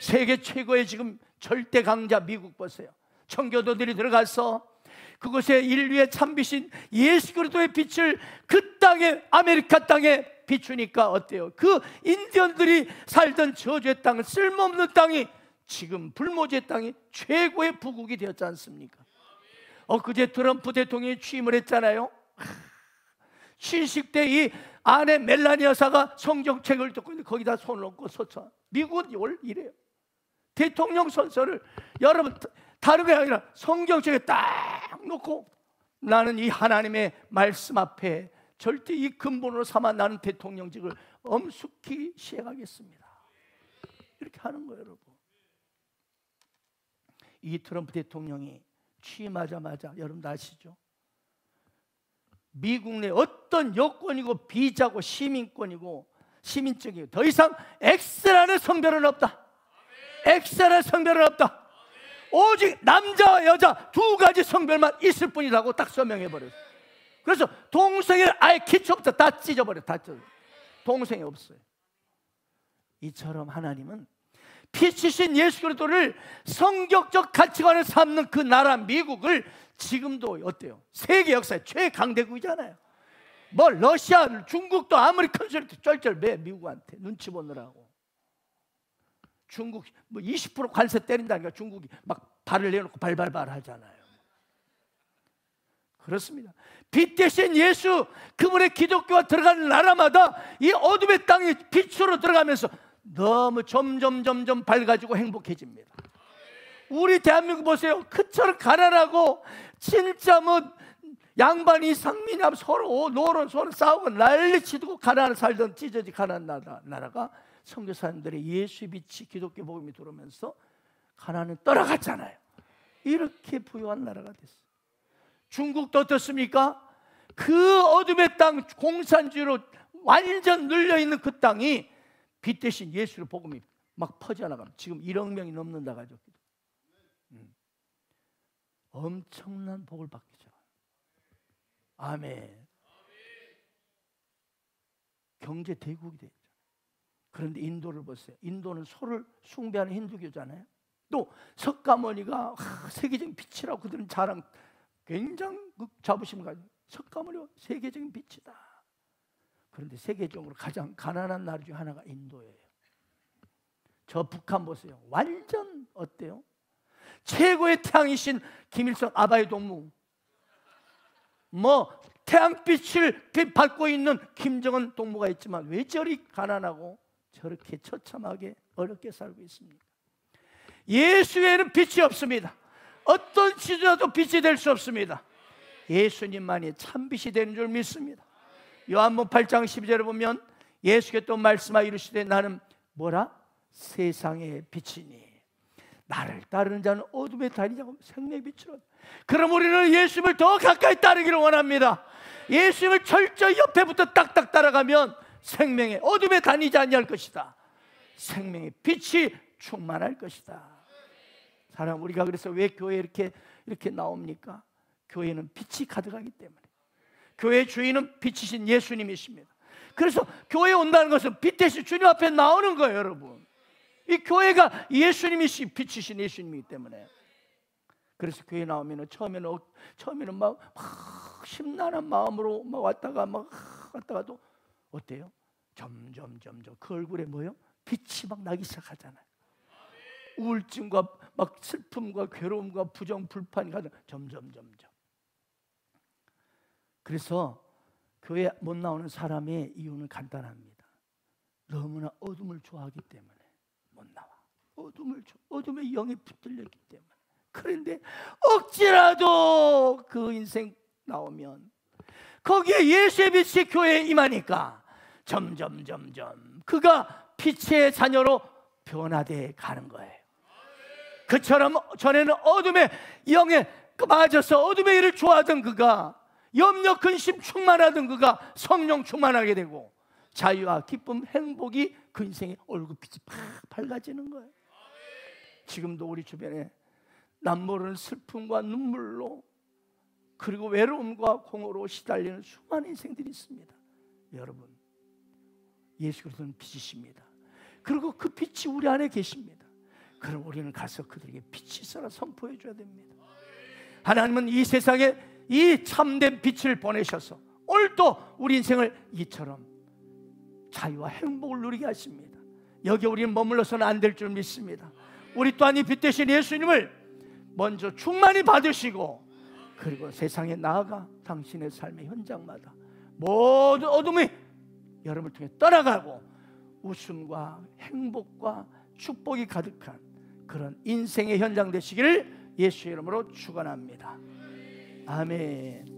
세계 최고의 지금 절대 강자 미국 보세요. 청교도들이 들어가서 그곳에 인류의 참빛인 예수 그리스도의 빛을 그 땅에, 아메리카 땅에 비추니까 어때요? 그 인디언들이 살던 저주의 땅, 쓸모없는 땅이 지금 불모지의 땅이 최고의 부국이 되었지 않습니까? 엊그제 트럼프 대통령이 취임을 했잖아요. 신식 때 이 아내 멜라니 여사가 성경책을 듣고 있는데 거기다 손을 얹고 서서, 미국은 원래 이래요. 대통령 선서를 여러분 다른 게 아니라 성경책에 딱 놓고 나는 이 하나님의 말씀 앞에 절대 이 근본으로 삼아 나는 대통령직을 엄숙히 시행하겠습니다, 이렇게 하는 거예요. 여러분, 이 트럼프 대통령이 취임하자마자 여러분 아시죠? 미국 내 어떤 여권이고 비자고 시민권이고 시민증이고 더 이상 X라는 성별은 없다. X라는 성별은 없다. 오직 남자와 여자 두 가지 성별만 있을 뿐이라고 딱 서명해 버렸어요. 그래서 동성애 아예 기초부터 다 찢어버려, 다 찢어. 동성애 없어요. 이처럼 하나님은 빛이신 예수 그리스도를 성격적 가치관을 삼는 그 나라 미국을 지금도 어때요? 세계 역사의 최강대국이잖아요. 뭐 러시아, 중국도 아무리 큰 소리 쩔쩔 매 미국한테 눈치 보느라고. 중국 뭐 20% 관세 때린다니까 중국이 막 발을 내놓고 발발발 하잖아요. 그렇습니다. 빛 대신 예수, 그분의 기독교가 들어가는 나라마다 이 어둠의 땅이 빛으로 들어가면서 너무 점점 밝아지고 행복해집니다. 우리 대한민국 보세요. 그처럼 가난하고 진짜 뭐 양반이 상민하면 서로 노론 서로 싸우고 난리치고 가난을 살던 찢어지 가난한 나라가 선교사님들의 예수 빛이 기독교 복음이 들어오면서 가난은 떠나갔잖아요. 이렇게 부유한 나라가 됐어요. 중국도 어떻습니까? 그 어둠의 땅, 공산주의로 완전 눌려있는 그 땅이 빛 대신 예수의 복음이 막 퍼져나갑니다. 지금 1억 명이 넘는다 가지고 엄청난 복을 받겠죠. 아멘. 경제 대국이 됐죠. 그런데 인도를 보세요. 인도는 소를 숭배하는 힌두교잖아요. 또 석가모니가 세계적인 빛이라고 그들은 자랑, 굉장히 자부심을 가지고 석가모니가 세계적인 빛이다. 그런데 세계적으로 가장 가난한 나라 중 하나가 인도예요. 저 북한 보세요. 완전 어때요? 최고의 태양이신 김일성 아바이 동무, 뭐 태양빛을 받고 있는 김정은 동무가 있지만 왜 저리 가난하고 저렇게 처참하게 어렵게 살고 있습니까? 예수 외에는 빛이 없습니다. 어떤 지도자도 빛이 될 수 없습니다. 예수님만이 참빛이 되는 줄 믿습니다. 요한복음 8장 12절에 보면 예수께서 또 말씀하여 이르시되 나는 뭐라? 세상의 빛이니 나를 따르는 자는 어둠에 다니지 않고 생명의 빛으로. 그럼 우리는 예수님을 더 가까이 따르기를 원합니다. 예수님을 철저히 옆에부터 딱딱 따라가면 생명의 어둠에 다니지 아니할 것이다. 생명의 빛이 충만할 것이다. 사람, 우리가 그래서 왜 교회에 이렇게 나옵니까? 교회는 빛이 가득하기 때문에. 교회의 주인은 빛이신 예수님이십니다. 그래서 교회에 온다는 것은 빛 대신 주님 앞에 나오는 거예요, 여러분. 이 교회가 예수님이신 빛이신 예수님이기 때문에. 그래서 교회 나오면 처음에는 막 심란한 마음으로 막 왔다가도 어때요? 점점 그 얼굴에 뭐요? 빛이 막 나기 시작하잖아요. 우울증과 막 슬픔과 괴로움과 부정 불판이 가득 점점. 그래서 교회 못 나오는 사람의 이유는 간단합니다. 너무나 어둠을 좋아하기 때문에 못 나와. 어둠의 영에 붙들렸기 때문에. 그런데 억지라도 그 인생 나오면 거기에 예수의 빛이 교회에 임하니까 점점 그가 빛의 자녀로 변화돼 가는 거예요. 그처럼 전에는 어둠의 영에 빠져서 어둠의 일을 좋아하던 그가, 염려 근심 충만하던 그가 성령 충만하게 되고 자유와 기쁨, 행복이 그 인생의 얼굴빛이 팍 밝아지는 거예요. 지금도 우리 주변에 남모르는 슬픔과 눈물로, 그리고 외로움과 공허로 시달리는 수많은 인생들이 있습니다. 여러분, 예수 그리스도는 빛이십니다. 그리고 그 빛이 우리 안에 계십니다. 그럼 우리는 가서 그들에게 빛이 있어라 선포해 줘야 됩니다. 하나님은 이 세상에 이 참된 빛을 보내셔서 오늘도 우리 인생을 이처럼 자유와 행복을 누리게 하십니다. 여기 우리는 머물러서는 안 될 줄 믿습니다. 우리 또한 이 빛 대신 예수님을 먼저 충만히 받으시고, 그리고 세상에 나아가 당신의 삶의 현장마다 모든 어둠이 여러분을 통해 떠나가고 웃음과 행복과 축복이 가득한 그런 인생의 현장 되시기를 예수의 이름으로 축원합니다. 아멘.